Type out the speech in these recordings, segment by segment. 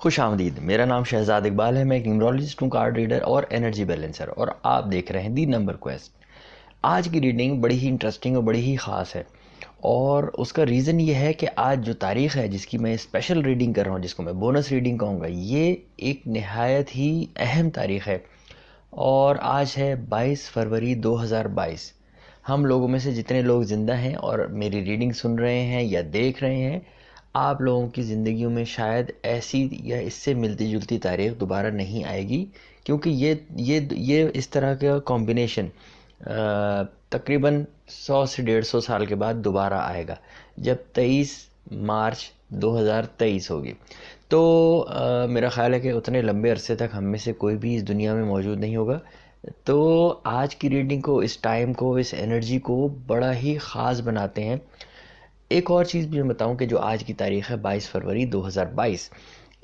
خوش آمدید. میرا نام شہزاد اقبال ہے. میں ایک نیمرولوجسٹ ہوں, کارڈ ریڈر اور انرجی بیلنسر, اور آپ دیکھ رہے ہیں دی نمبر کویسٹ. آج کی ریڈنگ بڑی ہی انٹرسٹنگ اور بڑی ہی خاص ہے, اور اس کا ریزن یہ ہے کہ آج جو تاریخ ہے جس کی میں اسپیشل ریڈنگ کر رہا ہوں, جس کو میں بونس ریڈنگ کہوں گا, یہ ایک نہایت ہی اہم تاریخ ہے. اور آج ہے 22 فروری 2022. ہم لوگوں میں سے جتنے لوگ زندہ ہیں اور میری ریڈنگ سن رہے ہیں یا دیکھ رہے ہیں, آپ لوگوں کی زندگیوں میں شاید ایسی یا اس سے ملتی جلتی تاریخ دوبارہ نہیں آئے گی, کیونکہ یہ اس طرح کا کمبینیشن تقریباً 100 سے 150 سال کے بعد دوبارہ آئے گا, جب 23 مارچ 2023 ہوگی. تو میرا خیال ہے کہ اتنے لمبے عرصے تک ہم میں سے کوئی بھی اس دنیا میں موجود نہیں ہوگا. تو آج کی ریڈنگ کو, اس ٹائم کو, اس انرجی کو بڑا ہی خاص بناتے ہیں. ایک اور چیز بھی میں بتاؤں کہ جو آج کی تاریخ ہے 22 فروری 2022,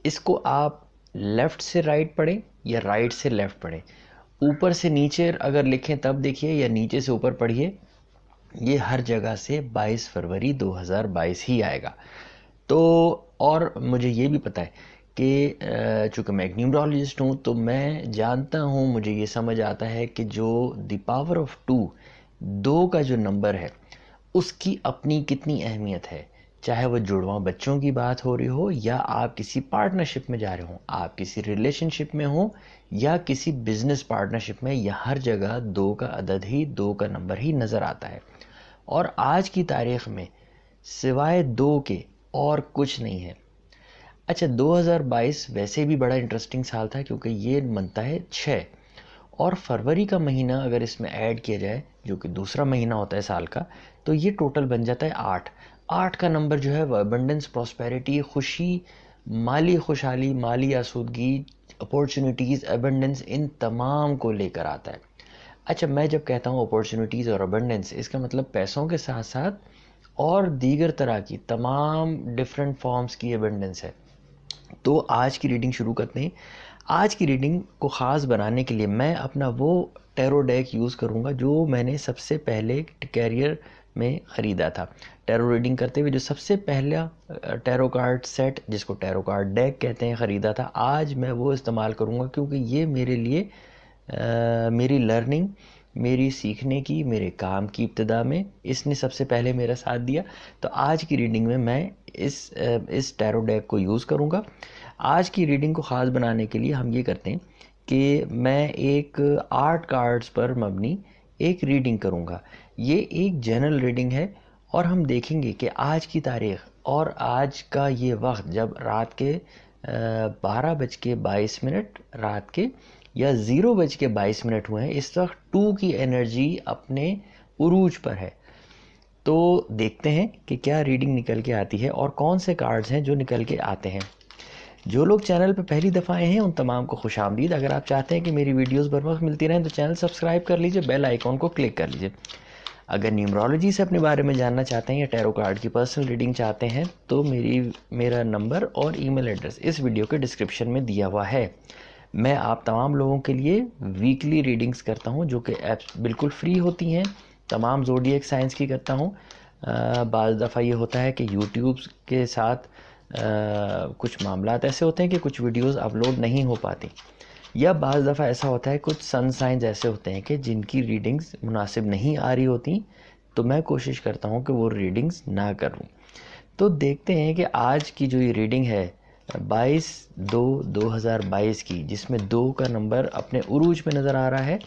اس کو آپ لیفٹ سے رائٹ پڑھیں یا رائٹ سے لیفٹ پڑھیں, اوپر سے نیچے اگر لکھیں تب دیکھیے یا نیچے سے اوپر پڑھیے, یہ ہر جگہ سے 22 فروری 2022 ہی آئے گا. تو اور مجھے یہ بھی پتہ ہے کہ چونکہ میں ایک نیومرولوجسٹ ہوں, تو میں جانتا ہوں, مجھے یہ سمجھ آتا ہے کہ جو دی پاور آف 2, 2 کا جو نمبر ہے, اس کی اپنی کتنی اہمیت ہے. چاہے وہ جڑواں بچوں کی بات ہو رہی ہو, یا آپ کسی پارٹنرشپ میں جا رہے ہوں, آپ کسی ریلیشن شپ میں ہوں, یا کسی بزنس پارٹنرشپ میں, یا ہر جگہ 2 کا عدد ہی, 2 کا نمبر ہی نظر آتا ہے. اور آج کی تاریخ میں سوائے 2 کے اور کچھ نہیں ہے. اچھا, 2022 ویسے بھی بڑا انٹرسٹنگ سال تھا, کیونکہ یہ بنتا ہے 6, اور فروری کا مہینہ اگر اس میں ایڈ کیا جائے, جو کہ دوسرا مہینہ ہوتا ہے سال کا, تو یہ ٹوٹل بن جاتا ہے 8. 8 کا نمبر جو ہے وہ ابنڈنس, پراسپیرٹی, خوشی, مالی خوشحالی, مالی آسودگی, اپورچونٹیز, ابنڈنس, ان تمام کو لے کر آتا ہے. اچھا, میں جب کہتا ہوں اپورچونٹیز اور ابنڈنس, اس کا مطلب پیسوں کے ساتھ ساتھ اور دیگر طرح کی تمام ڈیفرنٹ فارمز کی ابنڈنس ہے. تو آج کی ریڈنگ شروع کرتے ہیں. آج کی ریڈنگ کو خاص بنانے کے لیے میں اپنا وہ ٹیرو ڈیک یوز کروں گا جو میں نے سب سے پہلے کیریئر میں خریدا تھا. ٹیرو ریڈنگ کرتے ہوئے جو سب سے پہلا ٹیرو کارڈ سیٹ, جس کو ٹیرو کارڈ ڈیک کہتے ہیں, خریدا تھا, آج میں وہ استعمال کروں گا, کیونکہ یہ میرے لیے میری لرننگ, میری سیکھنے کی, میرے کام کی ابتدا میں اس نے سب سے پہلے میرا ساتھ دیا. تو آج کی ریڈنگ میں اس ٹیرو ڈیک کو یوز کروں گا. آج کی ریڈنگ کو خاص بنانے کے لیے ہم یہ کرتے ہیں کہ میں ایک 8 کارڈز پر مبنی ایک ریڈنگ کروں گا. یہ ایک جنرل ریڈنگ ہے, اور ہم دیکھیں گے کہ آج کی تاریخ اور آج کا یہ وقت, جب رات کے 12:22 رات کے, یا 0:22 ہوئے ہیں, اس وقت 2 کی انرجی اپنے عروج پر ہے. تو دیکھتے ہیں کہ کیا ریڈنگ نکل کے آتی ہے اور کون سے کارڈز ہیں جو نکل کے آتے ہیں. جو لوگ چینل پہ پہلی دفعہ آئے ہیں ان تمام کو خوش آمدید. اگر آپ چاہتے ہیں کہ میری ویڈیوز بر وقت ملتی رہیں تو چینل سبسکرائب کر لیجئے, بیل آئیکن کو کلک کر لیجئے. اگر نیومرولوجی سے اپنے بارے میں جاننا چاہتے ہیں یا ٹیرو کارڈ کی پرسنل ریڈنگ چاہتے ہیں, تو میرا نمبر اور ای میل ایڈریس اس ویڈیو کے ڈسکرپشن میں دیا ہوا ہے. میں آپ تمام لوگوں کے لیے ویکلی ریڈنگز کرتا ہوں, جو کہ ایپس بالکل فری ہوتی ہیں. تمام زوڈیک سائنس کی کرتا ہوں. بعض دفعہ یہ ہوتا ہے کہ یوٹیوب کے ساتھ کچھ معاملات ایسے ہوتے ہیں کہ کچھ ویڈیوز اپلوڈ نہیں ہو پاتی, یا بعض دفعہ ایسا ہوتا ہے کچھ سن سائنز ایسے ہوتے ہیں کہ جن کی ریڈنگز مناسب نہیں آ رہی ہوتی, تو میں کوشش کرتا ہوں کہ وہ ریڈنگز نہ کروں. تو دیکھتے ہیں کہ آج کی جو یہ ریڈنگ ہے 22/2/2022 کی, جس میں 2 کا نمبر اپنے عروج میں نظر آ رہا ہے,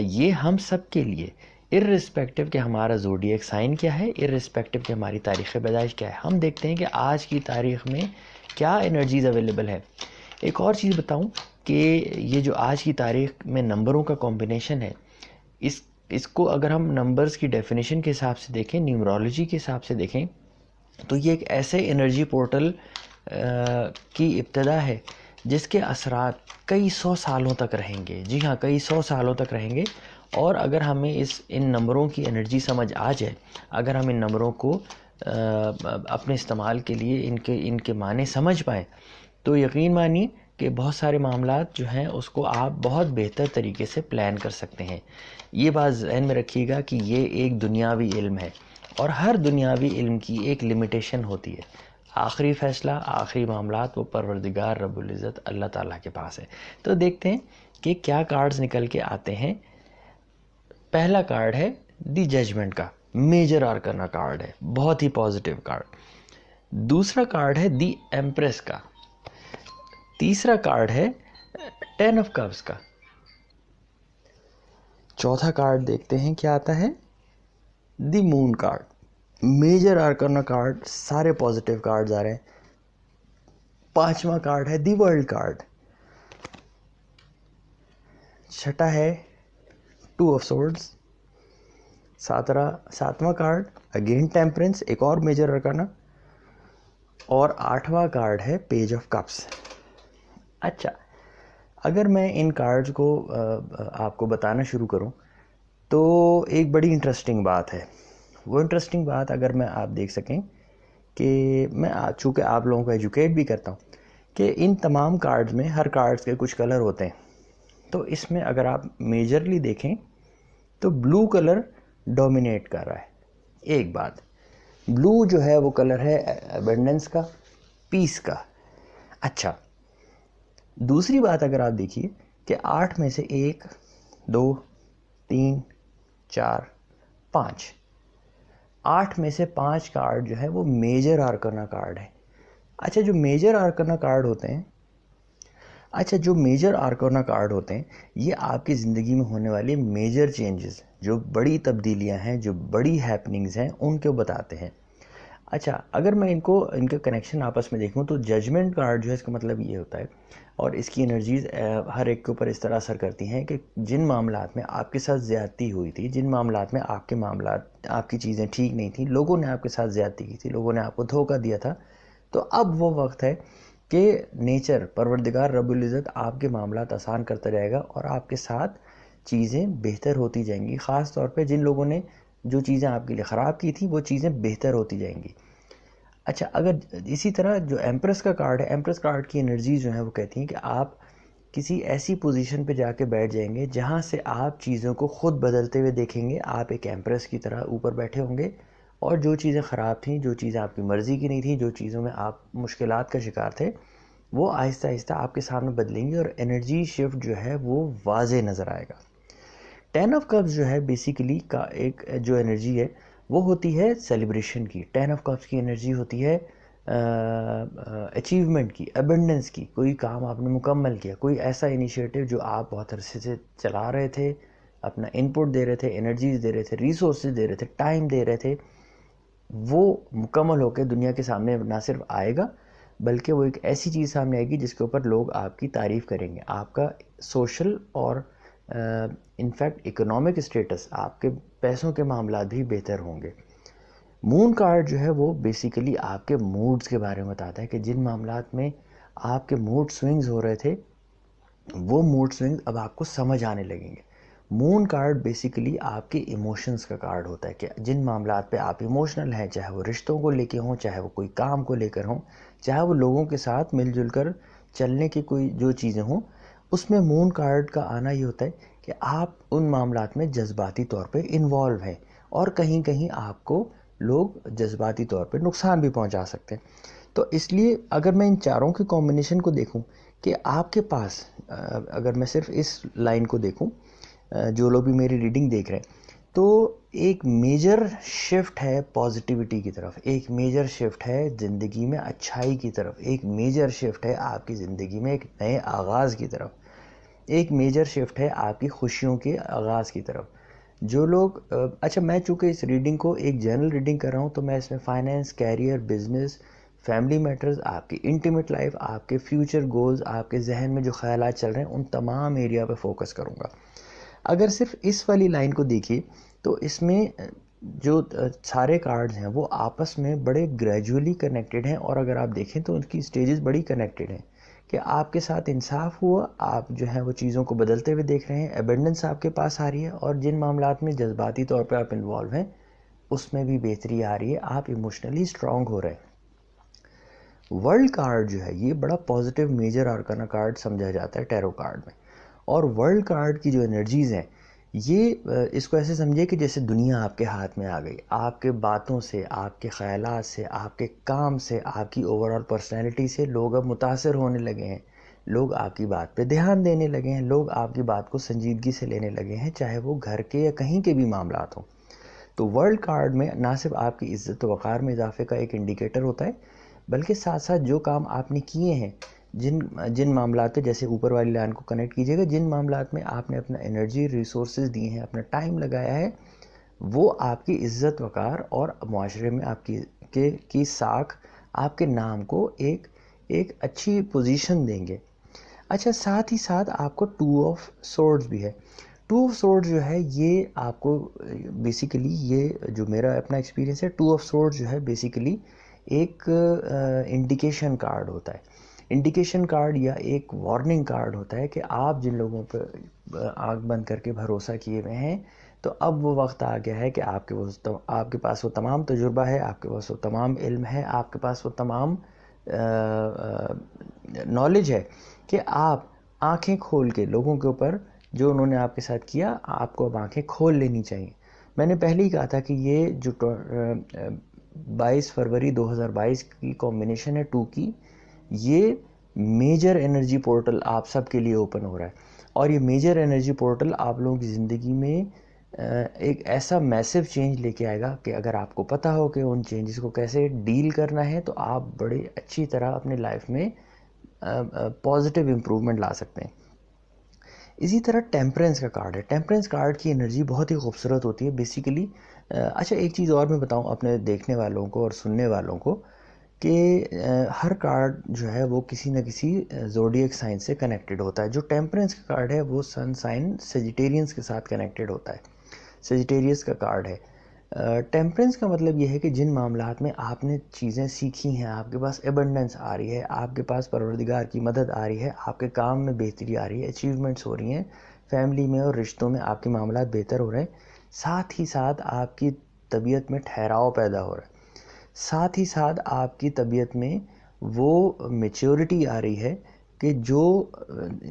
یہ ہم سب کے لیے اررسپیکٹو کہ ہمارا زوڈیک سائن کیا ہے, اررسپیکٹو کہ ہماری تاریخ پیدائش کیا ہے, ہم دیکھتے ہیں کہ آج کی تاریخ میں کیا انرجیز اویلیبل ہے. ایک اور چیز بتاؤں کہ یہ جو آج کی تاریخ میں نمبروں کا کمبینیشن ہے, اس کو اگر ہم نمبرز کی ڈیفینیشن کے حساب سے دیکھیں, نیومرولوجی کے حساب سے دیکھیں, تو یہ ایک ایسے انرجی پورٹل کی ابتدا ہے جس کے اثرات کئی 100 سالوں تک رہیں گے. جی ہاں, کئی 100 سالوں تک رہیں گے. اور اگر ہمیں ان نمبروں کی انرجی سمجھ آ جائے, اگر ہم ان نمبروں کو اپنے استعمال کے لیے ان کے معنی سمجھ پائیں, تو یقین مانیے کہ بہت سارے معاملات جو ہیں اس کو آپ بہت بہتر طریقے سے پلان کر سکتے ہیں. یہ بات ذہن میں رکھیے گا کہ یہ ایک دنیاوی علم ہے, اور ہر دنیاوی علم کی ایک لمیٹیشن ہوتی ہے. آخری فیصلہ، آخری معاملات وہ پروردگار رب العزت اللہ تعالیٰ کے پاس ہے. تو دیکھتے ہیں کہ کیا کارڈز نکل کے آتے ہیں. پہلا کارڈ ہے دی ججمنٹ کا، میجر آرکانا کارڈ ہے، بہت ہی پازیٹیو کارڈ. دوسرا کارڈ ہے دی ایمپریس کا. تیسرا کارڈ ہے 10 آف کپس کا. چوتھا کارڈ دیکھتے ہیں کیا آتا ہے، دی مون کارڈ. میجر آرکانا کارڈ، سارے پازیٹیو کارڈز آ رہے ہیں. پانچواں کارڈ ہے دی ورلڈ کارڈ. چھٹا ہے 2 آف سورڈز. ساتواں کارڈ اگین ٹیمپرنس، ایک اور میجر آرکانا. اور آٹھواں کارڈ ہے پیج آف کپس. اچھا، اگر میں ان کارڈز کو آپ کو بتانا شروع کروں تو ایک بڑی انٹرسٹنگ بات ہے. وہ انٹرسٹنگ بات اگر میں آپ دیکھ سکیں کہ میں چونکہ آپ لوگوں کو ایجوکیٹ بھی کرتا ہوں کہ ان تمام کارڈز میں ہر کارڈز کے کچھ کلر ہوتے ہیں. تو اس میں اگر آپ میجرلی دیکھیں تو بلو کلر ڈومینیٹ کر رہا ہے. ایک بات، بلو جو ہے وہ کلر ہے ایبنڈنس کا، پیس کا. اچھا، دوسری بات اگر آپ دیکھیے کہ 8 میں سے 1 2 3 4 5، 8 میں سے 5 کارڈ جو ہے وہ میجر آرکانا کارڈ ہے. اچھا، جو میجر آرکانا کارڈ ہوتے ہیں یہ آپ کی زندگی میں ہونے والی میجر چینجز، جو بڑی تبدیلیاں ہیں، جو بڑی ہیپننگز ہیں، ان کو بتاتے ہیں. اچھا، اگر میں ان کا کنیکشن آپس میں دیکھوں تو ججمنٹ کارڈ جو ہے اس کا مطلب یہ ہوتا ہے، اور اس کی انرجیز ہر ایک کے اوپر اس طرح اثر کرتی ہیں کہ جن معاملات میں آپ کے ساتھ زیادتی ہوئی تھی، جن معاملات میں آپ کی چیزیں ٹھیک نہیں تھیں، لوگوں نے آپ کے ساتھ زیادتی کی تھی، لوگوں نے آپ کو دھوکہ دیا تھا، تو اب وہ وقت ہے کہ نیچر، پروردگار رب العزت آپ کے معاملات آسان کرتا جائے گا اور آپ کے ساتھ چیزیں بہتر ہوتی جائیں گی. خاص طور پہ جن لوگوں نے جو چیزیں آپ کے لیے خراب کی تھیں وہ چیزیں بہتر ہوتی جائیں گی. اچھا، اگر اسی طرح جو ایمپریس کا کارڈ ہے، ایمپریس کارڈ کی انرجی جو ہے وہ کہتی ہیں کہ آپ کسی ایسی پوزیشن پہ جا کے بیٹھ جائیں گے جہاں سے آپ چیزوں کو خود بدلتے ہوئے دیکھیں گے. آپ ایک ایمپریس کی طرح اوپر بیٹھے ہوں گے اور جو چیزیں خراب تھیں، جو چیزیں آپ کی مرضی کی نہیں تھیں، جو چیزوں میں آپ مشکلات کا شکار تھے، وہ آہستہ آہستہ آپ کے سامنے بدلیں گی اور انرجی شفٹ جو ہے وہ واضح نظر آئے گا. 10 آف کپس جو ہے بیسیکلی کا ایک جو انرجی ہے وہ ہوتی ہے سیلیبریشن کی. 10 آف کپس کی انرجی ہوتی ہے اچیومنٹ کی، ابنڈنس کی. کوئی کام آپ نے مکمل کیا، کوئی ایسا انیشیٹو جو آپ بہت عرصے سے چلا رہے تھے، اپنا انپٹ دے رہے تھے، انرجیز دے رہے تھے، ریسورسز دے رہے تھے، ٹائم دے رہے تھے، وہ مکمل ہو کے دنیا کے سامنے نہ صرف آئے گا بلکہ وہ ایک ایسی چیز سامنے آئے گی جس کے اوپر لوگ آپ کی تعریف کریں گے. آپ کا سوشل اور انفیکٹ اکنامک اسٹیٹس، آپ کے پیسوں کے معاملات بھی بہتر ہوں گے. مون کارڈ جو ہے وہ بیسیکلی آپ کے موڈز کے بارے میں بتاتا ہے کہ جن معاملات میں آپ کے موڈ سوئنگز ہو رہے تھے وہ موڈ سوئنگز اب آپ کو سمجھ آنے لگیں گے. مون کارڈ بیسیکلی آپ کے ایموشنز کا کارڈ ہوتا ہے کہ جن معاملات پہ آپ ایموشنل ہیں، چاہے وہ رشتوں کو لے کے ہوں، چاہے وہ کوئی کام کو لے کر ہوں، چاہے وہ لوگوں کے ساتھ مل جل کر چلنے کی کوئی جو چیزیں ہوں، اس میں مون کارڈ کا آنا یہ ہوتا ہے کہ آپ ان معاملات میں جذباتی طور پہ انوالو ہیں اور کہیں کہیں آپ کو لوگ جذباتی طور پہ نقصان بھی پہنچا سکتے ہیں. تو اس لیے اگر میں ان چاروں کے کمبینیشن کو دیکھوں کہ آپ کے پاس، اگر میں صرف اس لائن کو دیکھوں، جو لوگ بھی میری ریڈنگ دیکھ رہے ہیں، تو ایک میجر شفٹ ہے پازیٹیوٹی کی طرف، ایک میجر شفٹ ہے زندگی میں اچھائی کی طرف، ایک میجر شفٹ ہے آپ کی زندگی میں ایک نئے آغاز کی طرف، ایک میجر شفٹ ہے آپ کی خوشیوں کے آغاز کی طرف. جو لوگ اچھا، میں چونکہ اس ریڈنگ کو ایک جنرل ریڈنگ کر رہا ہوں تو میں اس میں finance, career, business, family matters, آپ کی انٹیمیٹ لائف، آپ کے فیوچر گولز، آپ کے ذہن میں جو خیالات چل رہے ہیں، ان تمام ایریا پہ فوکس کروں گا. اگر صرف اس والی لائن کو دیکھیے تو اس میں جو سارے کارڈز ہیں وہ آپس میں بڑے گریجولی کنیکٹڈ ہیں، اور اگر آپ دیکھیں تو ان کی سٹیجز بڑی کنیکٹڈ ہیں کہ آپ کے ساتھ انصاف ہوا، آپ جو ہیں وہ چیزوں کو بدلتے ہوئے دیکھ رہے ہیں، ایبنڈنس آپ کے پاس آ رہی ہے، اور جن معاملات میں جذباتی طور پہ آپ انوالو ہیں اس میں بھی بہتری آ رہی ہے، آپ ایموشنلی اسٹرانگ ہو رہے ہیں. ورلڈ کارڈ جو ہے یہ بڑا پازیٹیو میجر آرکانا کارڈ سمجھا جاتا ہے ٹیرو کارڈ میں، اور ورلڈ کارڈ کی جو انرجیز ہیں اس کو ایسے سمجھے کہ جیسے دنیا آپ کے ہاتھ میں آ گئی، آپ کے باتوں سے، آپ کے خیالات سے، آپ کے کام سے، آپ کی اوور آل پرسنالٹی سے لوگ اب متاثر ہونے لگے ہیں، لوگ آپ کی بات پہ دھیان دینے لگے ہیں، لوگ آپ کی بات کو سنجیدگی سے لینے لگے ہیں، چاہے وہ گھر کے یا کہیں کے بھی معاملات ہوں۔ تو ورلڈ کارڈ میں نہ صرف آپ کی عزت و وقار میں اضافے کا ایک انڈیکیٹر ہوتا ہے، بلکہ ساتھ ساتھ جو کام آپ نے کیے ہیں، جن معاملات پہ، جیسے اوپر والی لائن کو کنیکٹ کیجیے گا، جن معاملات میں آپ نے اپنا انرجی ریسورسز دی ہیں، اپنا ٹائم لگایا ہے، وہ آپ کی عزت وقار اور معاشرے میں آپ کی ساکھ، آپ کے نام کو ایک اچھی پوزیشن دیں گے۔ اچھا، ساتھ ہی ساتھ آپ کو 2 آف سورڈز بھی ہے۔ 2 آف سورڈز جو ہے یہ آپ کو بیسیکلی، یہ جو میرا اپنا ایکسپیرینس ہے، 2 آف سورڈز جو ہے بیسیکلی ایک انڈیکیشن کارڈ ہوتا ہے، انڈیکیشن کارڈ یا ایک وارننگ کارڈ ہوتا ہے کہ آپ جن لوگوں پہ آنکھ بند کر کے بھروسہ کیے ہوئے ہیں، تو اب وہ وقت آ گیا ہے کہ آپ کے پاس وہ تمام تجربہ ہے، آپ کے پاس وہ تمام علم ہے، آپ کے پاس وہ تمام نالج ہے کہ آپ آنکھیں کھول کے لوگوں کے اوپر جو انہوں نے آپ کے ساتھ کیا، آپ کو اب آنکھیں کھول لینی چاہیے۔ میں نے پہلے ہی کہا تھا کہ یہ جو 22 فروری 2022 کی کمبینیشن ہے 2 کی، یہ میجر انرجی پورٹل آپ سب کے لیے اوپن ہو رہا ہے، اور یہ میجر انرجی پورٹل آپ لوگوں کی زندگی میں ایک ایسا میسو چینج لے کے آئے گا کہ اگر آپ کو پتہ ہو کہ ان چینجز کو کیسے ڈیل کرنا ہے، تو آپ بڑے اچھی طرح اپنے لائف میں پازیٹیو امپروومنٹ لا سکتے ہیں۔ اسی طرح ٹیمپرنس کا کارڈ ہے، ٹیمپرنس کارڈ کی انرجی بہت ہی خوبصورت ہوتی ہے بیسیکلی۔ اچھا، ایک چیز اور میں بتاؤں اپنے دیکھنے والوں کو اور سننے والوں کو، کہ ہر کارڈ جو ہے وہ کسی نہ کسی زوڈیک سائن سے کنیکٹڈ ہوتا ہے۔ جو ٹیمپرنس کا کارڈ ہے وہ سن سائن سیجیٹیرینس کے ساتھ کنیکٹڈ ہوتا ہے، سیجیٹیریس کا کارڈ ہے۔ ٹیمپرنس کا مطلب یہ ہے کہ جن معاملات میں آپ نے چیزیں سیکھی ہیں، آپ کے پاس ایبنڈنس آ رہی ہے، آپ کے پاس پروردگار کی مدد آ رہی ہے، آپ کے کام میں بہتری آ رہی ہے، اچیومنٹس ہو رہی ہیں، فیملی میں اور رشتوں میں آپ کے معاملات بہتر ہو رہے ہیں، ساتھ ہی ساتھ آپ کی طبیعت میں ٹھہراؤ پیدا ہو رہا ہے، ساتھ ہی ساتھ آپ کی طبیعت میں وہ میچیورٹی آ رہی ہے کہ جو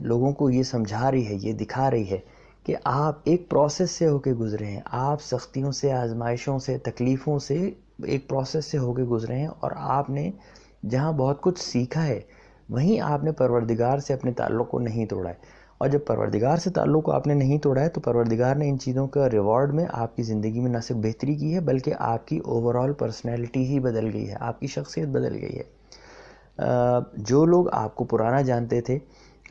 لوگوں کو یہ سمجھا رہی ہے، یہ دکھا رہی ہے کہ آپ ایک پروسیس سے ہو کے گزرے ہیں، آپ سختیوں سے، آزمائشوں سے، تکلیفوں سے ایک پروسیس سے ہو کے گزرے ہیں، اور آپ نے جہاں بہت کچھ سیکھا ہے، وہیں آپ نے پروردگار سے اپنے تعلق کو نہیں توڑا ہے، اور جب پروردگار سے تعلق کو آپ نے نہیں توڑا ہے، تو پروردگار نے ان چیزوں کا ریوارڈ میں آپ کی زندگی میں نہ صرف بہتری کی ہے، بلکہ آپ کی اوور آل پرسنالٹی ہی بدل گئی ہے، آپ کی شخصیت بدل گئی ہے۔ جو لوگ آپ کو پرانا جانتے تھے،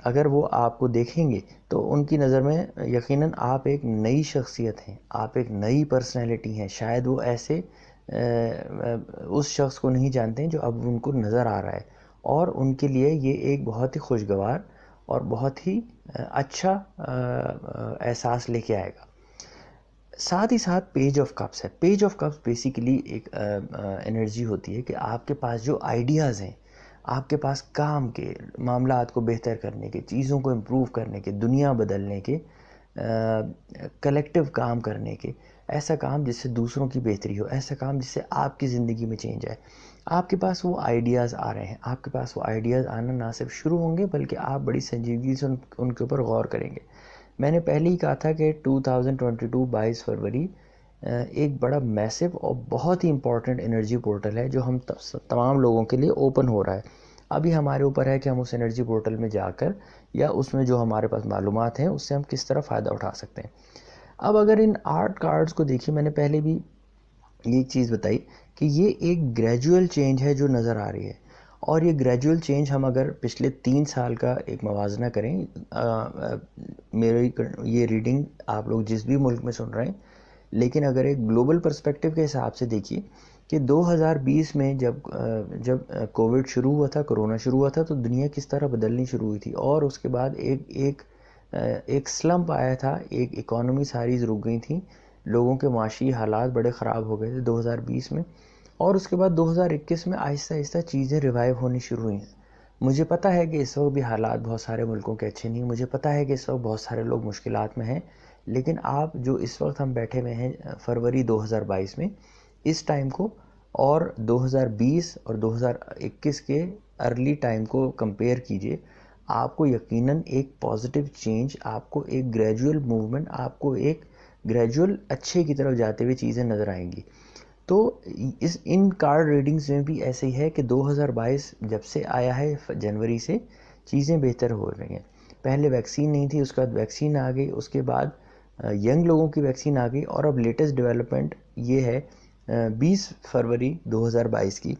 اگر وہ آپ کو دیکھیں گے تو ان کی نظر میں یقیناً آپ ایک نئی شخصیت ہیں، آپ ایک نئی پرسنالٹی ہیں، شاید وہ ایسے اس شخص کو نہیں جانتے ہیں جو اب ان کو نظر آ رہا ہے، اور ان کے لیے یہ ایک بہت ہی خوشگوار اور بہت ہی اچھا احساس لے کے آئے گا۔ ساتھ ہی ساتھ پیج آف کپس ہے۔ پیج آف کپس بیسیکلی ایک انرجی ہوتی ہے کہ آپ کے پاس جو آئیڈیاز ہیں، آپ کے پاس کام کے، معاملات کو بہتر کرنے کے، چیزوں کو امپروو کرنے کے، دنیا بدلنے کے، کلیکٹیو کام کرنے کے، ایسا کام جس سے دوسروں کی بہتری ہو، ایسا کام جس سے آپ کی زندگی میں چینج آئے، آپ کے پاس وہ آئیڈیاز آ رہے ہیں۔ آپ کے پاس وہ آئیڈیاز آنا نہ صرف شروع ہوں گے، بلکہ آپ بڑی سنجیدگی سے ان کے اوپر غور کریں گے۔ میں نے پہلے ہی کہا تھا کہ 2022 22 فروری ایک بڑا میسو اور بہت ہی امپورٹنٹ انرجی پورٹل ہے، جو ہم تمام لوگوں کے لیے اوپن ہو رہا ہے۔ ابھی ہمارے اوپر ہے کہ ہم اس انرجی پورٹل میں جا کر، یا اس میں جو ہمارے پاس معلومات ہیں، اس سے ہم کس طرح فائدہ اٹھا سکتے ہیں۔ اب اگر ان 8 کارڈز کو دیکھیں، میں نے پہلے بھی یہ چیز بتائی کہ یہ ایک گریجول چینج ہے جو نظر آ رہی ہے، اور یہ گریجول چینج ہم اگر پچھلے 3 سال کا ایک موازنہ کریں، میری یہ ریڈنگ آپ لوگ جس بھی ملک میں سن رہے ہیں، لیکن اگر ایک گلوبل پرسپیکٹیو کے حساب سے دیکھیے کہ 2020 میں جب کووڈ شروع ہوا تھا، کرونا شروع ہوا تھا، تو دنیا کس طرح بدلنی شروع ہوئی تھی، اور اس کے بعد ایک سلمپ آیا تھا، ایک اکانومی ساری رک گئی تھیں، لوگوں کے معاشی حالات بڑے خراب ہو گئے تھے 2020 میں، اور اس کے بعد 2021 میں آہستہ آہستہ چیزیں ریوائیو ہونی شروع ہوئیں ہیں۔ مجھے پتہ ہے کہ اس وقت بھی حالات بہت سارے ملکوں کے اچھے نہیں، مجھے پتہ ہے کہ اس وقت بہت سارے لوگ مشکلات میں ہیں، لیکن آپ جو اس وقت ہم بیٹھے ہوئے ہیں فروری 2022 میں، اس ٹائم کو اور 2020 اور 2021 کے ارلی ٹائم کو کمپیئر کیجئے، آپ کو یقیناً ایک پازیٹیو چینج، آپ کو ایک گریجول موومنٹ، آپ کو ایک گریجول اچھے کی طرف جاتے ہوئے چیزیں نظر آئیں گی. تو ان کارڈ ریڈنگز میں بھی ایسے ہی ہے کہ 2022 جب سے آیا ہے جنوری سے چیزیں بہتر ہو رہی ہیں. پہلے ویکسین نہیں تھی، اس کے بعد ویکسین آ گئی، اس کے بعد ینگ لوگوں کی ویکسین آ گئی، اور اب لیٹسٹ ڈیولپمنٹ یہ ہے 20 فروری 2022 کی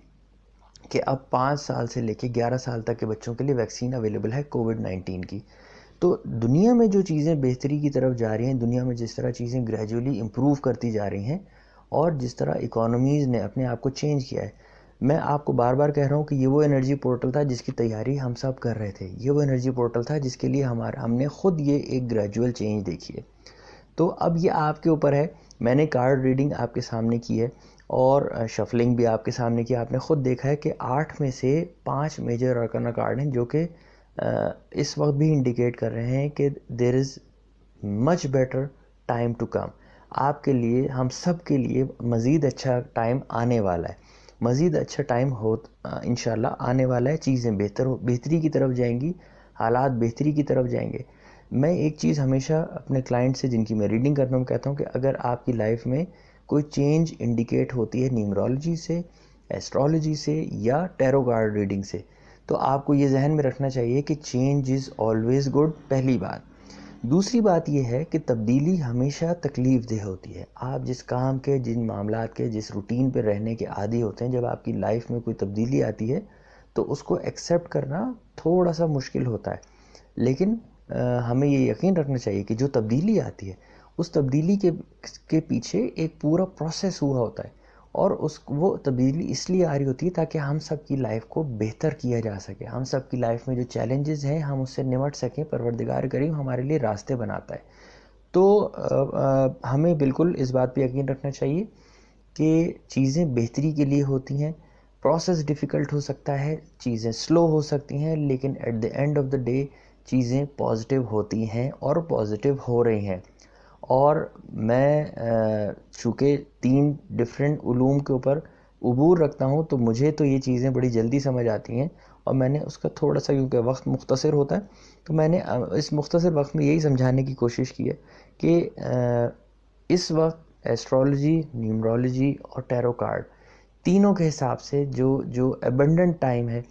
کہ اب 5 سال سے لے کے 11 سال تک کے بچوں کے لیے ویکسین اویلیبل ہے کووڈ-19 کی. تو دنیا میں جو چیزیں بہتری کی طرف جا رہی ہیں، دنیا میں جس طرح چیزیں گریجولی امپروو کرتی جا رہی ہیں، اور جس طرح اکانومیز نے اپنے آپ کو چینج کیا ہے، میں آپ کو بار بار کہہ رہا ہوں کہ یہ وہ انرجی پورٹل تھا جس کی تیاری ہم سب کر رہے تھے. یہ وہ انرجی پورٹل تھا جس کے لیے ہم نے خود یہ ایک گریجول چینج دیکھی ہے. تو اب یہ آپ کے اوپر ہے. میں نے کارڈ ریڈنگ آپ کے سامنے کی ہے اور شفلنگ بھی آپ کے سامنے کی. آپ نے خود دیکھا ہے کہ 8 میں سے 5 میجر ارکانہ کارڈ ہیں جو کہ اس وقت بھی انڈیکیٹ کر رہے ہیں کہ there is much better time to come. آپ کے لیے، ہم سب کے لیے مزید اچھا ٹائم آنے والا ہے، مزید اچھا ٹائم انشاءاللہ آنے والا ہے. چیزیں بہتری کی طرف جائیں گی، حالات بہتری کی طرف جائیں گے. میں ایک چیز ہمیشہ اپنے کلائنٹ سے جن کی میں ریڈنگ کرتا ہوں کہتا ہوں کہ اگر آپ کی لائف میں کوئی چینج انڈیکیٹ ہوتی ہے نیومرولوجی سے، ایسٹرولوجی سے یا ٹیرو کارڈ ریڈنگ سے، تو آپ کو یہ ذہن میں رکھنا چاہیے کہ چینج از آلویز گڈ. پہلی بات. دوسری بات یہ ہے کہ تبدیلی ہمیشہ تکلیف دہ ہوتی ہے. آپ جس کام کے، جن معاملات کے، جس روٹین پہ رہنے کے عادی ہوتے ہیں، جب آپ کی لائف میں کوئی تبدیلی آتی ہے تو اس کو ایکسیپٹ کرنا تھوڑا سا مشکل ہوتا ہے. لیکن ہمیں یہ یقین رکھنا چاہیے کہ جو تبدیلی آتی ہے اس تبدیلی کے پیچھے ایک پورا پروسیس ہوا ہوتا ہے، اور وہ تبدیلی اس لیے آ رہی ہوتی ہے تاکہ ہم سب کی لائف کو بہتر کیا جا سکے. ہم سب کی لائف میں جو چیلنجز ہیں ہم اس سے نمٹ سکیں. پروردگار کریم ہمارے لیے راستے بناتا ہے. تو ہمیں بالکل اس بات پہ یقین رکھنا چاہیے کہ چیزیں بہتری کے لیے ہوتی ہیں. پروسیس ڈیفیکلٹ ہو سکتا ہے، چیزیں سلو ہو سکتی ہیں، لیکن at the end of the day چیزیں پازیٹیو ہوتی ہیں اور پازیٹیو ہو رہی ہیں. اور میں چونکہ 3 ڈفرینٹ علوم کے اوپر عبور رکھتا ہوں تو مجھے تو یہ چیزیں بڑی جلدی سمجھ آتی ہیں، اور میں نے اس کا تھوڑا سا، کیونکہ وقت مختصر ہوتا ہے، تو میں نے اس مختصر وقت میں یہی سمجھانے کی کوشش کی ہے کہ اس وقت ایسٹرولوجی، نیومرولوجی اور ٹیرو کارڈ تینوں کے حساب سے جو ایبنڈنٹ ٹائم ہے،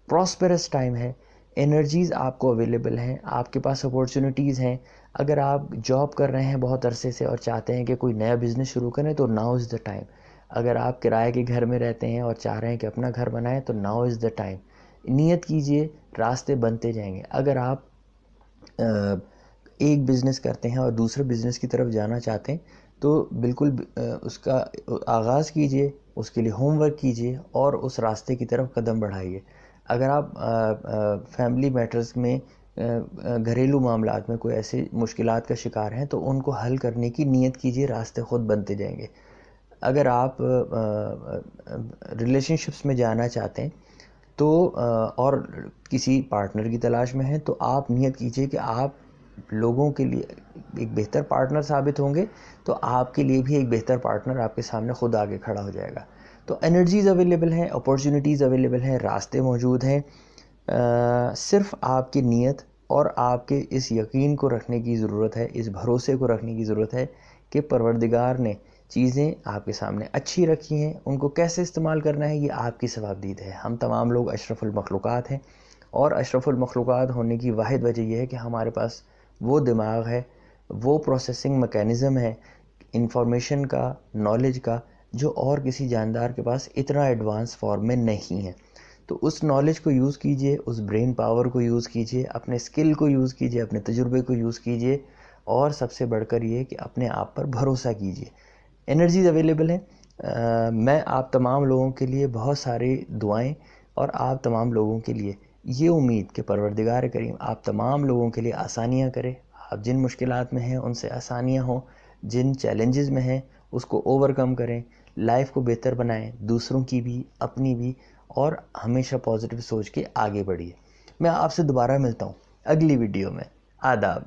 پراسپرس ٹائم ہے، انرجیز آپ کو اویلیبل ہیں، آپ کے پاس اپورچونیٹیز ہیں. اگر آپ جاب کر رہے ہیں بہت عرصے سے اور چاہتے ہیں کہ کوئی نیا بزنس شروع کریں تو ناؤ از دا ٹائم. اگر آپ کرائے کے گھر میں رہتے ہیں اور چاہ رہے ہیں کہ اپنا گھر بنائیں تو ناؤ از دا ٹائم. نیت کیجئے، راستے بنتے جائیں گے. اگر آپ ایک بزنس کرتے ہیں اور دوسرے بزنس کی طرف جانا چاہتے ہیں تو بالکل اس کا آغاز کیجئے، اس کے لیے ہوم ورک کیجئے اور اس راستے کی طرف قدم بڑھائیے. اگر آپ فیملی میٹرز میں، گھریلو معاملات میں کوئی ایسی مشکلات کا شکار ہیں تو ان کو حل کرنے کی نیت کیجئے، راستے خود بنتے جائیں گے. اگر آپ ریلیشن شپس میں جانا چاہتے ہیں تو اور کسی پارٹنر کی تلاش میں ہیں تو آپ نیت کیجئے کہ آپ لوگوں کے لیے ایک بہتر پارٹنر ثابت ہوں گے، تو آپ کے لیے بھی ایک بہتر پارٹنر آپ کے سامنے خود آگے کھڑا ہو جائے گا. تو انرجیز اویلیبل ہیں، اپورچونیٹیز اویلیبل ہیں، راستے موجود ہیں. صرف آپ کی نیت اور آپ کے اس یقین کو رکھنے کی ضرورت ہے، اس بھروسے کو رکھنے کی ضرورت ہے کہ پروردگار نے چیزیں آپ کے سامنے اچھی رکھی ہیں. ان کو کیسے استعمال کرنا ہے یہ آپ کی ثوابدید ہے. ہم تمام لوگ اشرف المخلوقات ہیں، اور اشرف المخلوقات ہونے کی واحد وجہ یہ ہے کہ ہمارے پاس وہ دماغ ہے، وہ پروسیسنگ میکینزم ہے انفارمیشن کا، نالج کا، جو اور کسی جاندار کے پاس اتنا ایڈوانس فارم میں نہیں ہے. تو اس نالج کو یوز کیجئے، اس برین پاور کو یوز کیجئے، اپنے اسکل کو یوز کیجئے، اپنے تجربے کو یوز کیجئے، اور سب سے بڑھ کر یہ کہ اپنے آپ پر بھروسہ کیجئے. انرجیز اویلیبل ہیں. میں آپ تمام لوگوں کے لیے بہت ساری دعائیں، اور آپ تمام لوگوں کے لیے یہ امید کہ پروردگار کریم آپ تمام لوگوں کے لیے آسانیاں کرے. آپ جن مشکلات میں ہیں ان سے آسانیاں ہوں، جن چیلنجز میں ہیں اس کو اوور کم کریں، لائف کو بہتر بنائیں، دوسروں کی بھی، اپنی بھی، اور ہمیشہ پازیٹیو سوچ کے آگے بڑھیے. میں آپ سے دوبارہ ملتا ہوں اگلی ویڈیو میں. آداب.